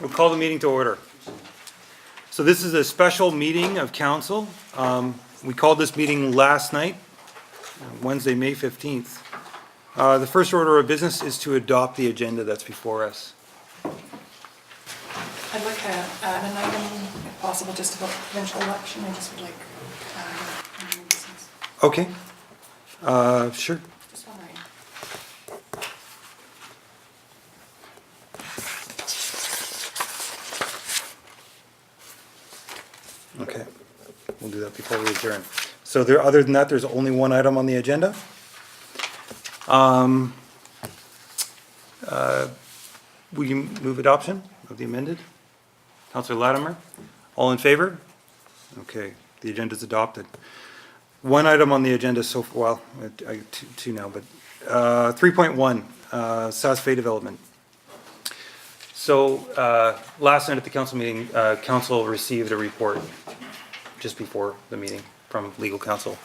We'll call the meeting to order. So this is a special meeting of council. We called this meeting last night, Wednesday, May 15th. The first order of business is to adopt the agenda that's before us. I'd like to add an item, if possible, just about the provincial election. I just would like to add new business. Okay. Sure. Just one item. Okay. We'll do that before we adjourn. So other than that, there's only one item on the agenda. Will you move adoption of the amended? Councillor Latimer, all in favor? Okay, the agenda is adopted. One item on the agenda so far, well, two now, but 3.1, South Bay development. So last night at the council meeting, council received a report just before the meeting from legal counsel.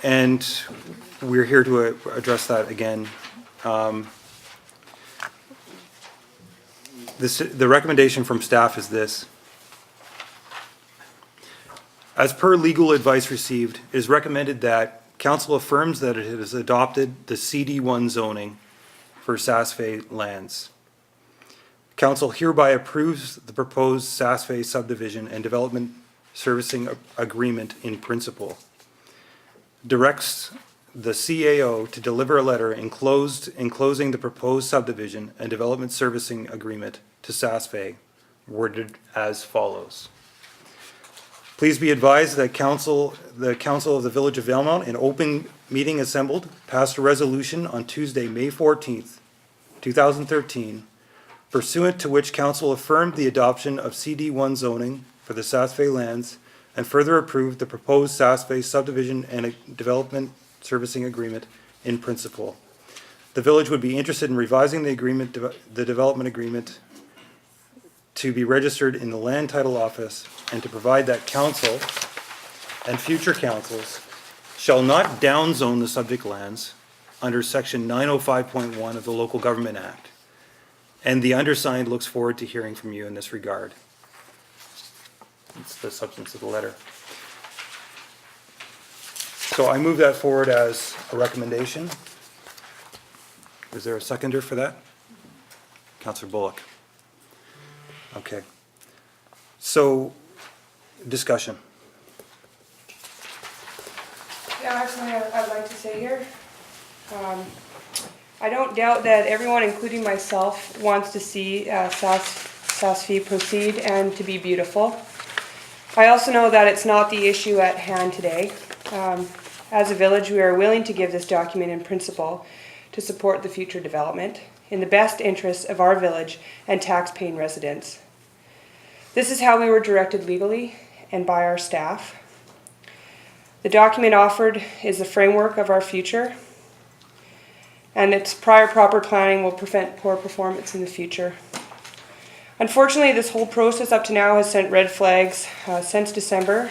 And we're here to address that again. The recommendation from staff is this. As per legal advice received, it is recommended that council affirms that it has adopted the CD1 zoning for Saas-Fee lands. Council hereby approves the proposed Saas-Fee subdivision and development servicing agreement in principle. Directs the CAO to deliver a letter enclosing the proposed subdivision and development servicing agreement to Saas-Fee, worded as follows. Please be advised that the council of the Village of Valemount, in open meeting assembled, passed a resolution on Tuesday, May 14th, 2013, pursuant to which council affirmed the adoption of CD1 zoning for the Saas-Fee lands and further approved the proposed Saas-Fee subdivision and a development servicing agreement in principle. The village would be interested in revising the agreement, the development agreement, to be registered in the land title office and to provide that council and future councils shall not downzone the subject lands under section 905.1 of the Local Government Act. And the undersigned looks forward to hearing from you in this regard. It's the substance of the letter. So I move that forward as a recommendation. Is there a seconder for that? Councillor Bullock. Okay. So, discussion. Yeah, actually, I'd like to say here, I don't doubt that everyone, including myself, wants to see Saas-Fee proceed and to be beautiful. I also know that it's not the issue at hand today. As a village, we are willing to give this document in principle to support the future development in the best interests of our village and tax-paying residents. This is how we were directed legally and by our staff. The document offered is the framework of our future, and its prior proper planning will prevent poor performance in the future. Unfortunately, this whole process up to now has sent red flags since December,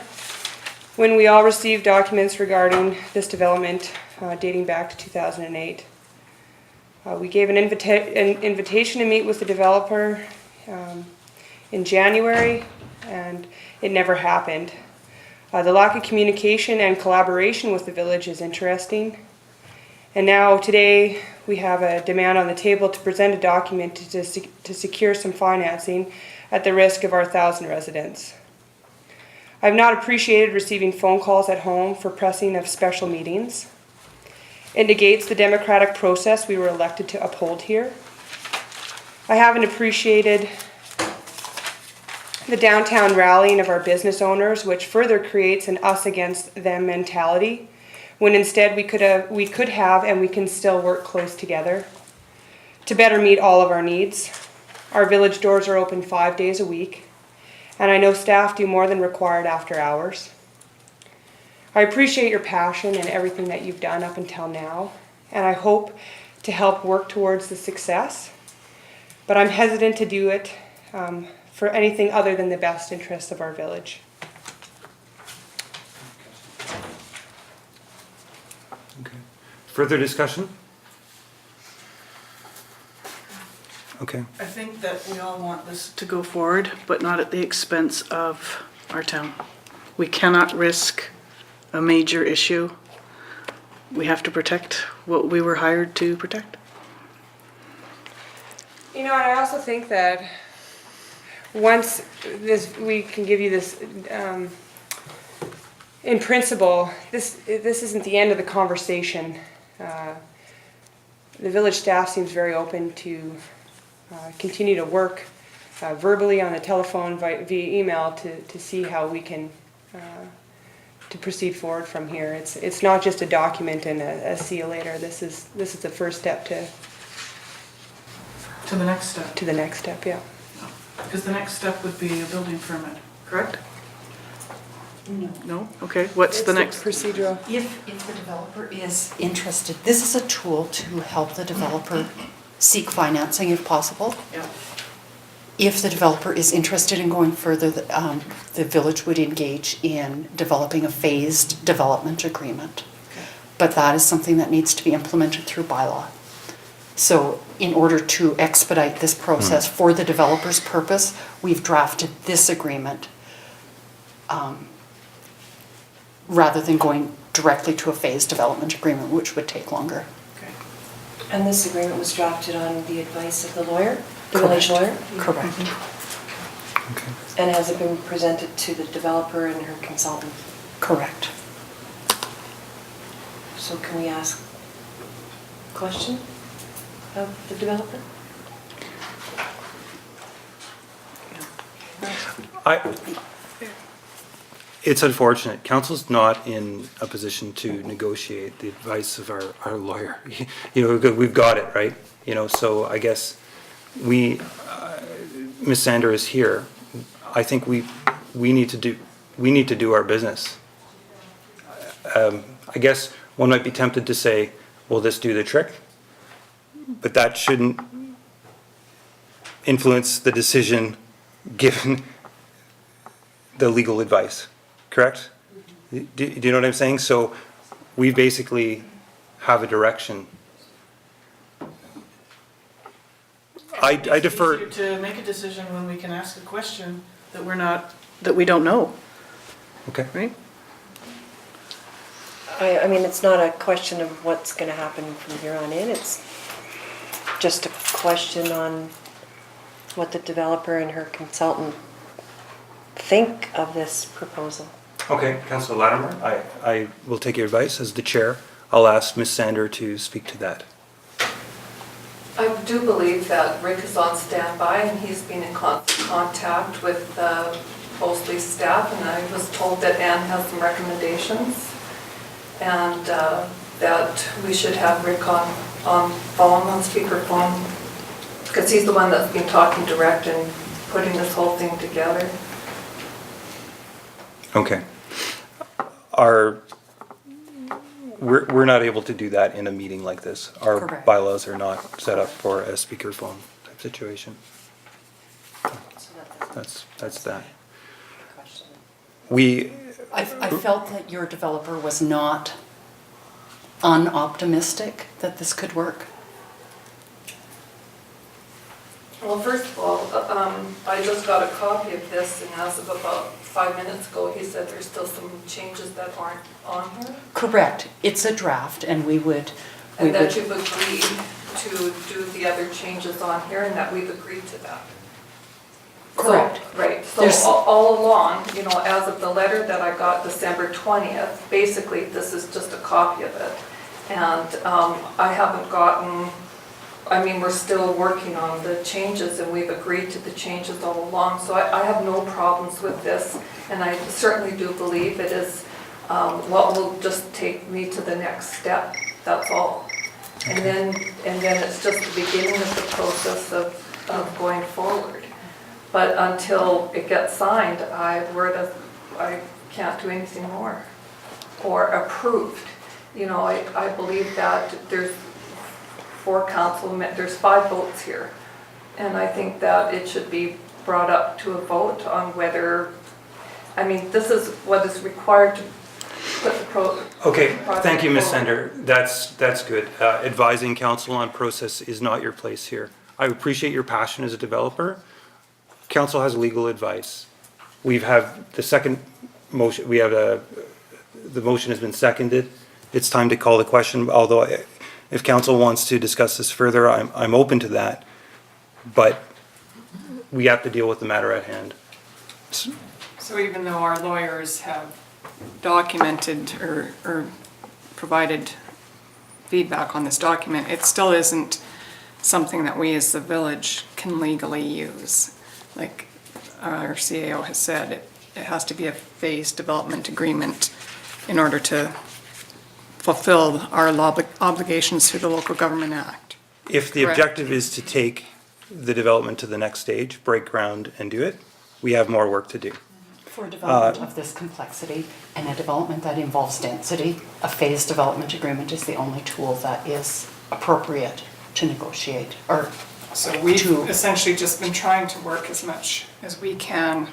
when we all received documents regarding this development dating back to 2008. We gave an invitation to meet with the developer in January, and it never happened. The lack of communication and collaboration with the village is interesting. And now today we have a demand on the table to present a document to secure some financing at the risk of our 1,000 residents. I've not appreciated receiving phone calls at home for pressing of special meetings. It negates the democratic process we were elected to uphold here. I haven't appreciated the downtown rallying of our business owners, which further creates an us against them mentality, when instead we could have and we can still work close together to better meet all of our needs. Our village doors are open 5 days a week, and I know staff do more than required after hours. I appreciate your passion and everything that you've done up until now, and I hope to help work towards the success, but I'm hesitant to do it for anything other than the best interests of our village. Okay. Further discussion? Okay, I think that we all want this to go forward, but not at the expense of our town. We cannot risk a major issue. We have to protect what we were hired to protect. You know, and I also think that once this, we can give you this, in principle, this isn't the end of the conversation. The village staff seems very open to continue to work verbally on the telephone, via email, to see how we can to proceed forward from here. It's not just a document and a see you later. This is the first step To the next step, to the next step. Yeah. because the next step would be a building permit, correct? No. No? Okay, what's the next? Procedural. If the developer is interested, this is a tool to help the developer seek financing if possible. Yeah. If the developer is interested in going further, the village would engage in developing a phased development agreement. Okay. But that is something that needs to be implemented through bylaw. So in order to expedite this process for the developer's purpose, we've drafted this agreement rather than going directly to a phased development agreement, which would take longer. Okay. And this agreement was drafted on the advice of the lawyer, the village lawyer? Correct. okay. And has it been presented to the developer and her consultant? Correct. So can we ask a question of the developer? It's unfortunate. Council's not in a position to negotiate the advice of our lawyer. You know, we've got it, right? You know, so I guess Ms. Sander is here. I think we need to do our business. I guess one might be tempted to say, will this do the trick? But that shouldn't influence the decision given the legal advice, correct? Do you know what I'm saying? So we basically have a direction. I defer. It's easier to make a decision when we can ask a question that we don't know, Okay. right? I mean, it's not a question of what's gonna happen from here on in, it's just a question on what the developer and her consultant think of this proposal. Okay, Councillor Latimer, I will take your advice as the chair. I'll ask Ms. Sander to speak to that. I do believe that Rick is on standby and he's been in contact with mostly staff, and I was told that Ann has some recommendations and that we should have Rick on phone, on speakerphone, because he's the one that's been talking direct and putting this whole thing together. Okay. We're not able to do that in a meeting like this. Our Correct. bylaws are not set up for a speakerphone type situation. So That's that. the question. I felt that your developer was not unoptimistic that this could work. Well, first of all, I just got a copy of this, and as of about 5 minutes ago, he said there's still some changes that aren't on here. Correct. It's a draft and we would. And that you've agreed to do the other changes on here, and that we've agreed to that. Correct. So, right, so There's- all along, you know, as of the letter that I got December 20th, basically, this is just a copy of it. And I haven't gotten, I mean, we're still working on the changes, and we've agreed to the changes all along. So I have no problems with this, and I certainly do believe it is what will just take me to the next step, that's all. And then it's just the beginning of the process of going forward. But until it gets signed, I can't do anything more, or approved. You know, I believe that there's 4 councilmen, there's 5 votes here. And I think that it should be brought up to a vote on whether, I mean, this is what is required to put the Okay, project thank you, Ms. forward. Sander. That's good. Advising council on process is not your place here. I appreciate your passion as a developer. Council has legal advice. We've have the second motion, the motion has been seconded. It's time to call the question, although if council wants to discuss this further, I'm open to that. But we have to deal with the matter at hand. So even though our lawyers have documented or provided feedback on this document, it still isn't something that we as the village can legally use. Like our CAO has said, it has to be a phased development agreement in order to fulfill our obligations through the Local Government Act. If the Correct. objective is to take the development to the next stage, break ground and do it, we have more work to do. For a development of this complexity and a development that involves density, a phased development agreement is the only tool that is appropriate to negotiate or So we've to- essentially just been trying to work as much as we can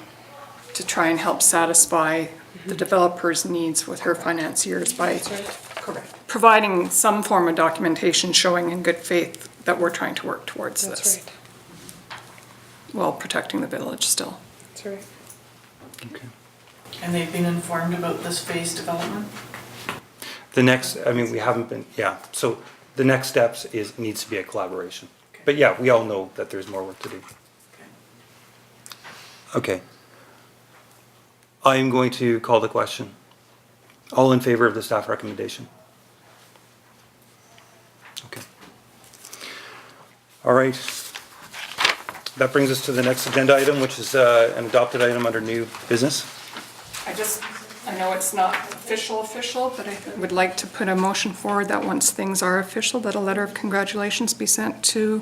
to try and help satisfy the developer's needs with her financiers by correct. providing some form of documentation showing in good faith that we're trying to work towards That's this, right, while protecting the village still. that's right. And they've been informed about this phase development? The next, I mean, we haven't been, yeah, so the next steps needs to be a collaboration. But yeah, we all know that there's more work to do. Okay. I am going to call the question. All in favor of the staff recommendation? Okay. All right. That brings us to the next agenda item, which is an adopted item under new business. I know it's not official, but I would like to put a motion forward that once things are official, that a letter of congratulations be sent to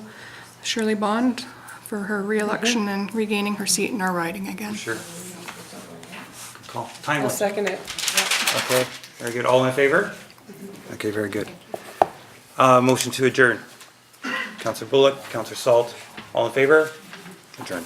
Shirley Bond for her reelection and regaining her seat in our riding again. Sure. Good call. I'll Timely. second it. Okay, very good. All in favor? Okay, very good. Motion to adjourn. Counselor Bullock, Counselor Salt, all in favor? Adjourn.